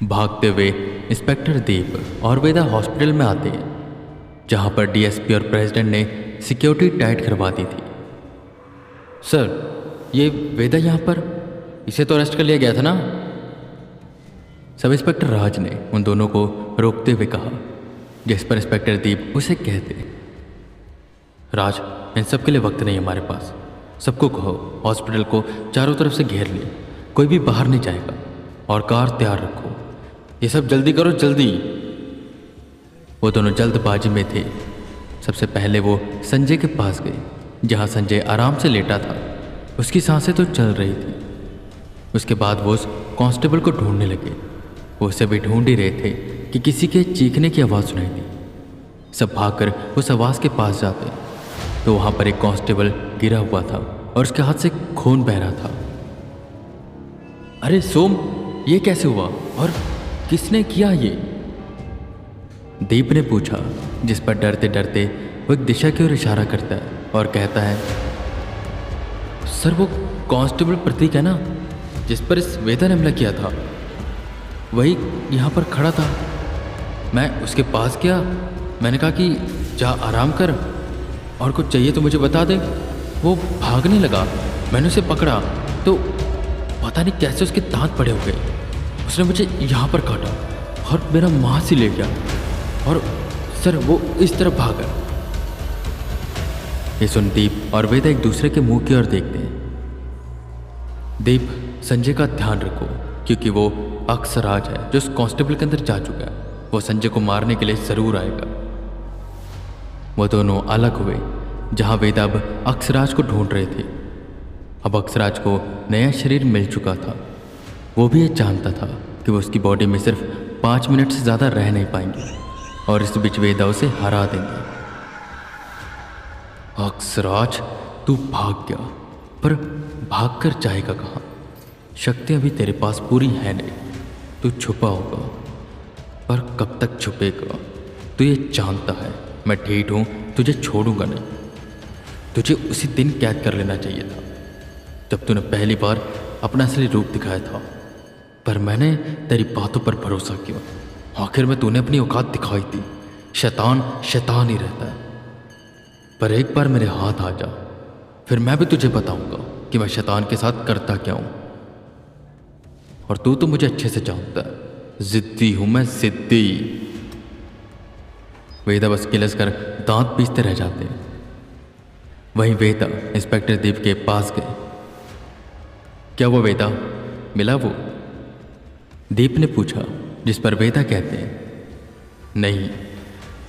भागते हुए इंस्पेक्टर दीप और वेदा हॉस्पिटल में आते हैं, जहां पर डीएसपी और प्रेसिडेंट ने सिक्योरिटी टाइट करवा दी थी। सर, ये वेदा यहाँ पर, इसे तो अरेस्ट कर लिया गया था ना? सब इंस्पेक्टर राज ने उन दोनों को रोकते हुए कहा, जिस पर इंस्पेक्टर दीप उसे कहते, राज, इन सब के लिए वक्त नहीं हमारे पास। सबको कहो हॉस्पिटल को चारों तरफ से घेर ले, कोई भी बाहर नहीं जाएगा, और कार तैयार रखो। ये सब जल्दी करो, जल्दी। वो दोनों जल्दबाजी में थे। सबसे पहले वो संजय के पास गए, जहाँ संजय आराम से लेटा था। उसकी सांसें तो चल रही थी। उसके बाद वो उस कांस्टेबल को ढूंढने लगे। वो उसे भी ढूंढ ही रहे थे कि किसी के चीखने की आवाज़ सुनाई दी। सब भागकर उस आवाज़ के पास जाते तो वहाँ पर एक कांस्टेबल गिरा हुआ था और उसके हाथ से खून बह रहा था। अरे सोम, ये कैसे हुआ और किसने किया ये? दीप ने पूछा, जिस पर डरते डरते वो एक दिशा की ओर इशारा करता है और कहता है, सर, वो कांस्टेबल प्रतीक है ना, जिस पर इस वेदा ने हमला किया था, वही यहाँ पर खड़ा था। मैं उसके पास गया, मैंने कहा कि जा आराम कर और कुछ चाहिए तो मुझे बता दे। वो भागने लगा, मैंने उसे पकड़ा तो पता नहीं कैसे उसके दांत बड़े हो गए। उसने मुझे यहाँ पर काटा और मेरा मांस ही ले गया, और सर वो इस तरफ भागा। ये सुन दीप और वेदा एक दूसरे के मुंह की ओर देखते हैं। दीप, संजय का ध्यान रखो, क्योंकि वो अक्सराज है जो उस कांस्टेबल के अंदर जा चुका है। वो संजय को मारने के लिए जरूर आएगा। वो दोनों अलग हुए, जहां वेदा अब अक्सराज को ढूंढ रहे थे। अब अक्सराज को नया शरीर मिल चुका था। वो भी ये जानता था कि वो उसकी बॉडी में सिर्फ 5 मिनट से ज़्यादा रह नहीं पाएंगे, और इस बीच वेदा उसे हरा देंगे। अक्सराज, तू भाग गया, पर भाग कर जाएगा कहाँ? शक्ति अभी तेरे पास पूरी है नहीं। तू छुपा होगा, पर कब तक छुपेगा? तू ये जानता है मैं ठीक हूँ, तुझे छोड़ूंगा नहीं। तुझे उसी दिन कैद कर लेना चाहिए था, जब तूने पहली बार अपना असली रूप दिखाया था, पर मैंने तेरी बातों पर भरोसा किया। आखिर में तूने अपनी औकात दिखाई थी। शैतान शैतान ही रहता है। पर एक बार मेरे हाथ आ जा, फिर मैं भी तुझे बताऊंगा कि मैं शैतान के साथ करता क्या हूं। और तू तो मुझे अच्छे से जानता है, जिद्दी हूं मैं, जिद्दी। वेदा बस किलस कर दांत पीसते रह जाते हैं। वहीं वेदा इंस्पेक्टर दीप के पास गए। क्या वो वेदा मिला? वो दीप ने पूछा, जिस पर वेदा कहते हैं, नहीं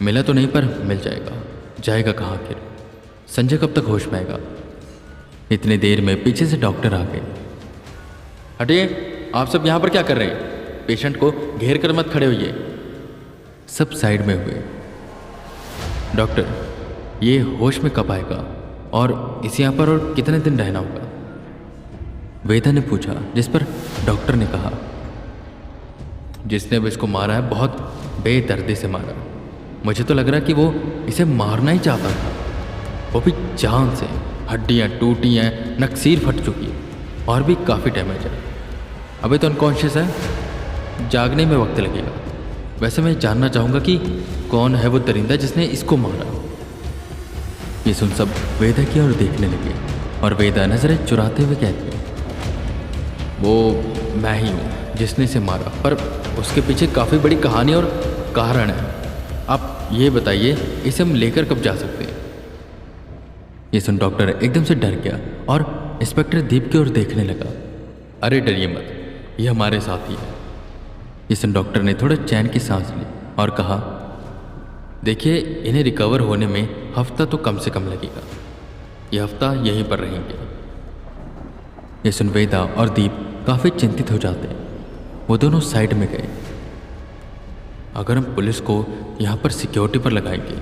मिला तो नहीं, पर मिल जाएगा। जाएगा कहाँ आखिर? संजय कब तक होश में आएगा? इतनी देर में पीछे से डॉक्टर आ गए। हटिए, आप सब यहाँ पर क्या कर रहे हैं? पेशेंट को घेर कर मत खड़े होइए। सब साइड में हुए। डॉक्टर, ये होश में कब आएगा और इसे यहाँ पर और कितने दिन रहना होगा? वेदा ने पूछा, जिस पर डॉक्टर ने कहा, जिसने अब इसको मारा है बहुत बेदर्दी से मारा। मुझे तो लग रहा कि वो इसे मारना ही चाहता था, वो भी जान से। हड्डियाँ टूटी हैं, नक्सीर फट चुकी है, और भी काफ़ी डैमेज है। अभी तो अनकॉन्शियस है, जागने में वक्त लगेगा। वैसे मैं जानना चाहूँगा कि कौन है वो दरिंदा जिसने इसको मारा। ये सुन सब वेदा की ओर देखने लगे, और वेदा नजरें चुराते हुए कहते हैं, वो मैं ही हूँ जिसने इसे मारा, पर उसके पीछे काफ़ी बड़ी कहानी और कारण है। आप ये बताइए, इसे हम लेकर कब जा सकते हैं? ये सुन डॉक्टर एकदम से डर गया और इंस्पेक्टर दीप की ओर देखने लगा। अरे डरिए मत, ये हमारे साथ ही है। ये सुन डॉक्टर ने थोड़ा चैन की सांस ली और कहा, देखिए, इन्हें रिकवर होने में हफ्ता तो कम से कम लगेगा। ये हफ्ता यहीं पर रहेंगे। ये सुन वेदा और दीप काफ़ी चिंतित हो जाते हैं। वो दोनों साइड में गए। अगर हम पुलिस को यहाँ पर सिक्योरिटी पर लगाएंगे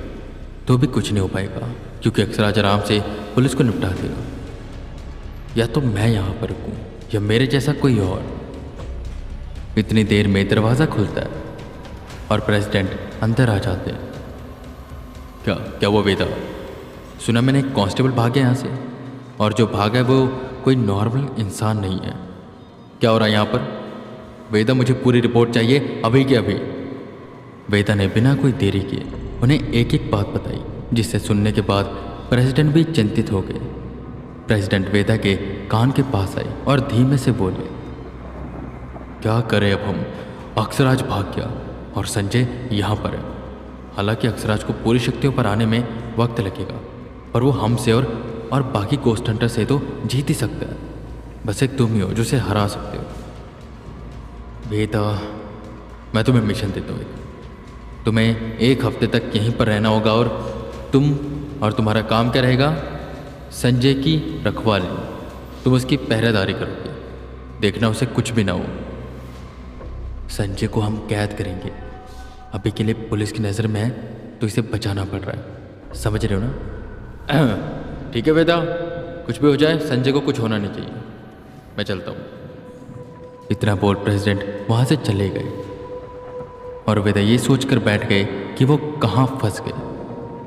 तो भी कुछ नहीं हो पाएगा, क्योंकि अक्सराज आराम से पुलिस को निपटा देगा। या तो मैं यहाँ पर रुकूँ या मेरे जैसा कोई और। इतनी देर में दरवाज़ा खुलता है और प्रेसिडेंट अंदर आ जाते हैं। क्या वो वेदा? सुना मैंने एक कांस्टेबल भाग गया यहाँ से, और जो भागा है वो कोई नॉर्मल इंसान नहीं है। क्या हो रहा है यहाँ पर? वेदा, मुझे पूरी रिपोर्ट चाहिए, अभी के अभी। वेदा ने बिना कोई देरी किए उन्हें एक एक बात बताई, जिसे सुनने के बाद प्रेसिडेंट भी चिंतित हो गए। प्रेसिडेंट वेदा के कान के पास आए और धीमे से बोले, क्या करें अब हम? अक्षराज भाग गया और संजय यहाँ पर है। हालांकि अक्षराज को पूरी शक्तियों पर आने में वक्त लगेगा, पर वो हमसे और बाकी गोस्ट हंटर से तो जीत ही सकता है। बस एक तुम ही हो जो उसे हरा सकते हो। वेदा, मैं तुम्हें मिशन देता हूँ। तुम्हें 1 हफ्ते तक यहीं पर रहना होगा और तुम और तुम्हारा काम क्या रहेगा? संजय की रखवाली। तुम उसकी पहरेदारी करोगे, देखना उसे कुछ भी ना हो। संजय को हम कैद करेंगे, अभी के लिए पुलिस की नज़र में है तो इसे बचाना पड़ रहा है, समझ रहे हो ना? ठीक है वेदा, कुछ भी हो जाए संजय को कुछ होना नहीं चाहिए। मैं चलता हूँ। इतना बोल प्रेसिडेंट वहाँ से चले गए और वेदा ये सोचकर बैठ गए कि वो कहाँ फंस गए।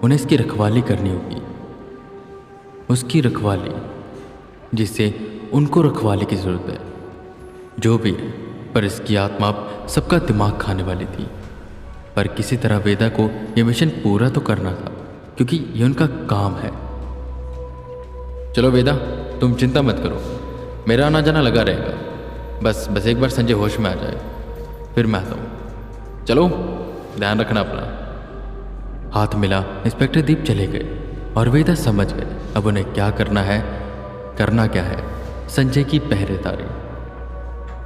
उन्हें इसकी रखवाली करनी होगी, उसकी रखवाली, जिससे उनको रखवाली की ज़रूरत है। जो भी है, पर इसकी आत्मा अब सबका दिमाग खाने वाली थी। पर किसी तरह वेदा को यह मिशन पूरा तो करना था, क्योंकि ये उनका काम है। चलो वेदा, तुम चिंता मत करो, मेरा आना जाना लगा रहेगा। बस एक बार संजय होश में आ जाए, फिर मैं आता हूँ। चलो, ध्यान रखना अपना। हाथ मिला इंस्पेक्टर दीप चले गए और वेदा समझ गए अब उन्हें क्या करना है। करना क्या है? संजय की पहरेदारी।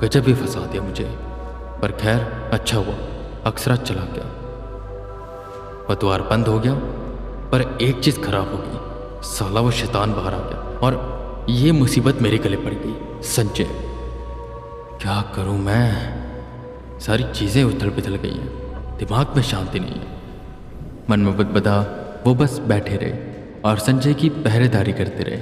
गजब ही फंसा दिया मुझे, पर खैर अच्छा हुआ अक्षराज चला गया। पतवार बंद हो गया, पर एक चीज़ खराब हो गई, साला वो शैतान बाहर आ गया और ये मुसीबत मेरे गले पड़ गई। संजय, क्या करूं मैं? सारी चीज़ें उथल पुथल गई हैं, दिमाग में शांति नहीं है। मन में बदबदा वो बस बैठे रहे और संजय की पहरेदारी करते रहे।